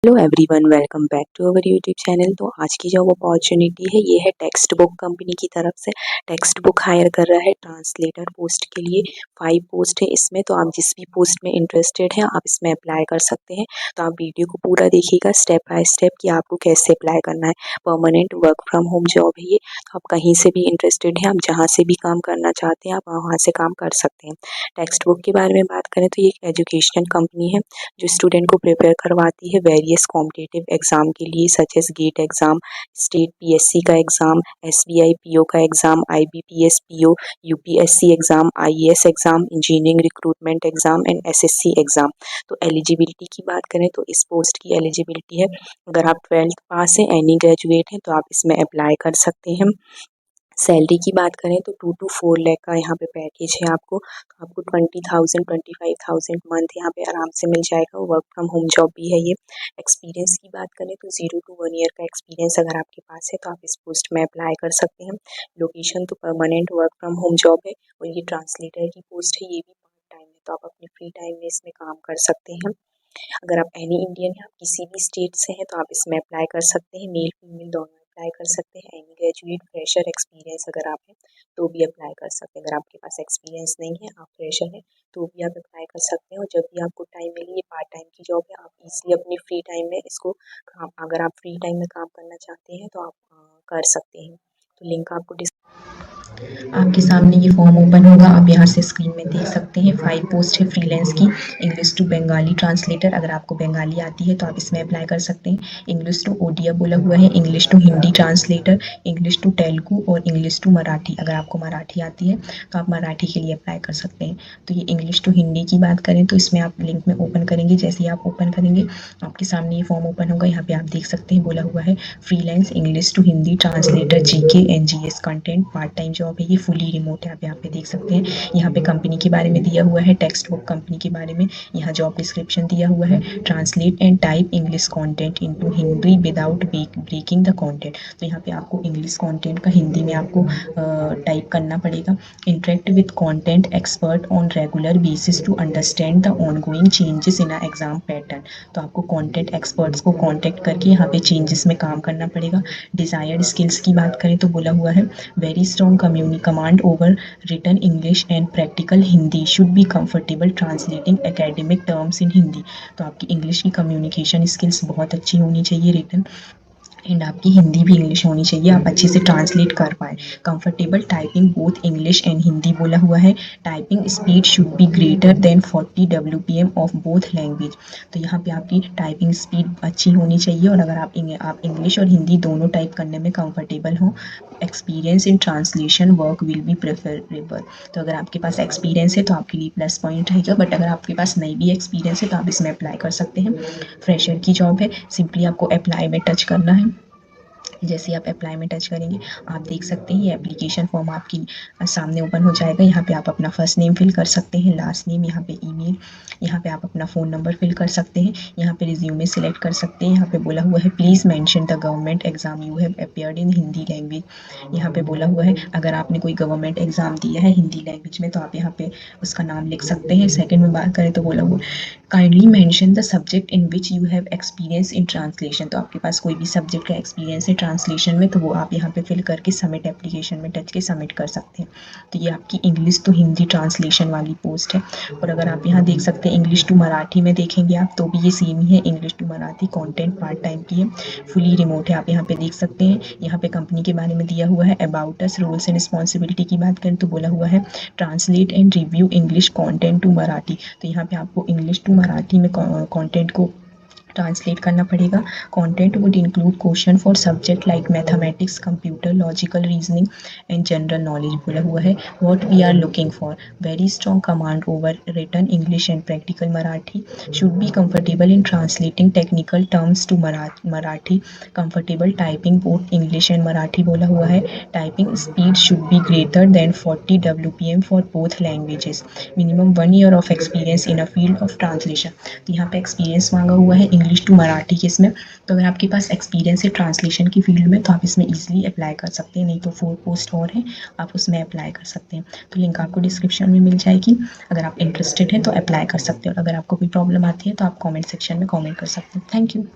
Hello everyone, welcome back to our YouTube channel. तो आज की जो अपॉर्चुनिटी है ये है टेक्स्ट बुक कंपनी की तरफ से। टेक्स्ट बुक हायर कर रहा है ट्रांसलेटर पोस्ट के लिए। 5 पोस्ट है इसमें, तो आप जिस भी पोस्ट में इंटरेस्टेड हैं आप इसमें अप्लाई कर सकते हैं। तो आप वीडियो को पूरा देखिएगा स्टेप बाय स्टेप कि आपको कैसे अप्लाई करना है। Permanent work from home job है ये, तो आप कहीं से भी इंटरेस्टेड हैं, आप जहाँ से भी काम करना चाहते हैं आप वहाँ से काम कर सकते हैं। टेक्स्ट बुक के बारे में बात करें तो ये एक एजुकेशनल कंपनी है जो स्टूडेंट को प्रिपेयर करवाती है वेरियस कॉम्पिटिटिव एग्जाम के लिए, such as GATE exam, state PSC का एग्जाम, एसबीआई पीओ का exam, IBPS PO, UPSC exam, IAS exam, engineering recruitment exam and SSC exam. तो एलिजिबिलिटी की बात करें तो इस पोस्ट की एलिजिबिलिटी है, अगर आप 12th पास हैं, एनी ग्रेजुएट हैं तो आप इसमें अप्लाई कर सकते हैं। सैलरी की बात करें तो 2 to 4 लाख का यहाँ पे पैकेज है आपको। तो आपको 20,000 25,000 मंथ यहाँ पे आराम से मिल जाएगा। वर्क फ्रॉम होम जॉब भी है ये। एक्सपीरियंस की बात करें तो 0 to 1 ईयर का एक्सपीरियंस अगर आपके पास है तो आप इस पोस्ट में अप्लाई कर सकते हैं। लोकेशन तो permanent work from home job है और ये ट्रांसलेटर की पोस्ट है, ये भी पार्ट टाइम है, तो आप अपने फ्री टाइम में इसमें काम कर सकते हैं। अगर आप एनी इंडियन हैं, आप किसी भी स्टेट से हैं तो आप इसमें अप्लाई कर सकते हैं। मेल फीमेल दोनों अप्लाई कर सकते हैं। एनी ग्रेजुएट फ्रेशर एक्सपीरियंस अगर आप हैं तो भी अप्लाई कर सकते हैं। अगर आपके पास एक्सपीरियंस नहीं है, आप फ्रेशर हैं, तो भी आप अप्लाई कर सकते हैं। और जब भी आपको टाइम मिले, ये पार्ट टाइम की जॉब है, आप इजीली अपने फ्री टाइम में इसको अगर आप फ्री टाइम में काम करना चाहते हैं तो आप कर सकते हैं। तो लिंक आपको आपके सामने ये फॉर्म ओपन होगा। आप यहाँ से स्क्रीन में देख सकते हैं 5 पोस्ट है फ्रीलांस की। इंग्लिश टू बंगाली ट्रांसलेटर, अगर आपको बंगाली आती है तो आप इसमें अप्लाई कर सकते हैं। इंग्लिश टू ओडिया बोला हुआ है। English to Hindi translator, English to Telugu और इंग्लिश टू मराठी, अगर आपको मराठी आती है तो आप मराठी के लिए अप्लाई कर सकते हैं। तो ये इंग्लिश टू हिंदी की बात करें तो इसमें आप लिंक में ओपन करेंगे, जैसे ही आप ओपन करेंगे आपके सामने ये फॉर्म ओपन होगा। यहाँ पे आप देख सकते हैं बोला हुआ है freelance English to Hindi translator GK NGS content, part time job है, ये फुली रिमोट है। आप यहाँ पे देख सकते हैं, यहाँ पे कंपनी के बारे में दिया हुआ है, टेक्स्ट बुक कंपनी के बारे में, यहाँ जॉब डिस्क्रिप्शन दिया हुआ है। Translate and type English content into Hindi without breaking the content. तो यहाँ पे आपको इंग्लिश कंटेंट का हिंदी में आपको टाइप करना पड़ेगा। Interact with content expert on regular basis to understand the ongoing changes in a exam pattern. तो आपको कंटेंट एक्सपर्ट्स को कांटेक्ट करके यहाँ पे चेंजेस में काम करना पड़ेगा। डिजायर्ड स्किल्स की बात करें तो बोला हुआ है very strong command over written English and practical Hindi, should be comfortable translating academic terms in Hindi. तो आपकी इंग्लिश की कम्युनिकेशन स्किल्स बहुत अच्छी होनी चाहिए रिटन, एंड आपकी हिंदी भी इंग्लिश होनी चाहिए, आप अच्छे से ट्रांसलेट कर पाए। Comfortable typing both English and Hindi बोला हुआ है। Typing speed should be greater than 40 WPM of both language. तो यहाँ पे आपकी टाइपिंग स्पीड अच्छी होनी चाहिए, और अगर आप इंग्लिश और हिंदी दोनों टाइप करने में कंफर्टेबल हो। Experience in translation work will be preferable. तो अगर आपके पास एक्सपीरियंस है तो आपके लिए प्लस पॉइंट रहेगा, बट अगर आपके पास नहीं भी एक्सपीरियंस है तो आप इसमें अप्लाई कर सकते हैं। फ्रेशर की जॉब है, सिंपली आपको अप्लाई में टच करना है। जैसे आप अप्लाई में टच करेंगे आप देख सकते हैं ये एप्लीकेशन फॉर्म आपकी सामने ओपन हो जाएगा। यहाँ पे आप अपना फर्स्ट नेम फिल कर सकते हैं, लास्ट नेम, यहाँ पे ईमेल, यहाँ पे आप अपना फ़ोन नंबर फिल कर सकते हैं, यहाँ पे रिज्यूमे सिलेक्ट कर सकते हैं। यहाँ पे बोला हुआ है please mention the government exam you have appeared in Hindi language. यहाँ पे बोला हुआ है अगर आपने कोई गवर्नमेंट एग्जाम दिया है हिंदी लैंग्वेज में तो आप यहाँ पे उसका नाम लिख सकते हैं। सेकेंड में बात करें तो बोला हुआ kindly mention the subject in which you have experience in translation. तो आपके पास कोई भी सब्जेक्ट का एक्सपीरियंस है ट्रांसलेशन में तो वो आप यहाँ पे फिल करके सबमिट एप्लीकेशन में टच के सबमिट कर सकते हैं। तो ये आपकी इंग्लिश टू हिंदी ट्रांसलेशन वाली पोस्ट है। और अगर आप यहाँ देख सकते हैं इंग्लिश टू मराठी में देखेंगे आप तो भी ये सेम ही है, English to Marathi content part time की है, फुली रिमोट है। आप यहाँ पे देख सकते हैं, यहाँ पे कंपनी के बारे में दिया हुआ है about us, roles and responsibility की बात करें तो बोला हुआ है translate and review English content to Marathi. तो यहाँ पे आपको इंग्लिश टू मराठी में कंटेंट को ट्रांसलेट करना पड़ेगा। Content would include question for subject like mathematics, computer, logical reasoning and general knowledge बोला हुआ है। What we are looking for very strong command over written English and practical Marathi, should be comfortable in translating technical terms to Marathi, comfortable typing both English and Marathi बोला हुआ है। Typing speed should be greater than 40 WPM for both languages, minimum 1 year of experience in a field of translation. तो यहाँ पे experience मांगा हुआ है English to Marathi के इसमें। तो अगर आपके पास एक्सपीरियंस है ट्रांसलेशन की फील्ड में तो आप इसमें इजीली अप्लाई कर सकते हैं, नहीं तो 4 पोस्ट और हैं आप उसमें अप्लाई कर सकते हैं। तो लिंक आपको डिस्क्रिप्शन में मिल जाएगी, अगर आप इंटरेस्टेड हैं तो अप्लाई कर सकते हैं। और अगर आपको कोई प्रॉब्लम आती है तो आप कमेंट सेक्शन में कमेंट कर सकते हैं। Thank you.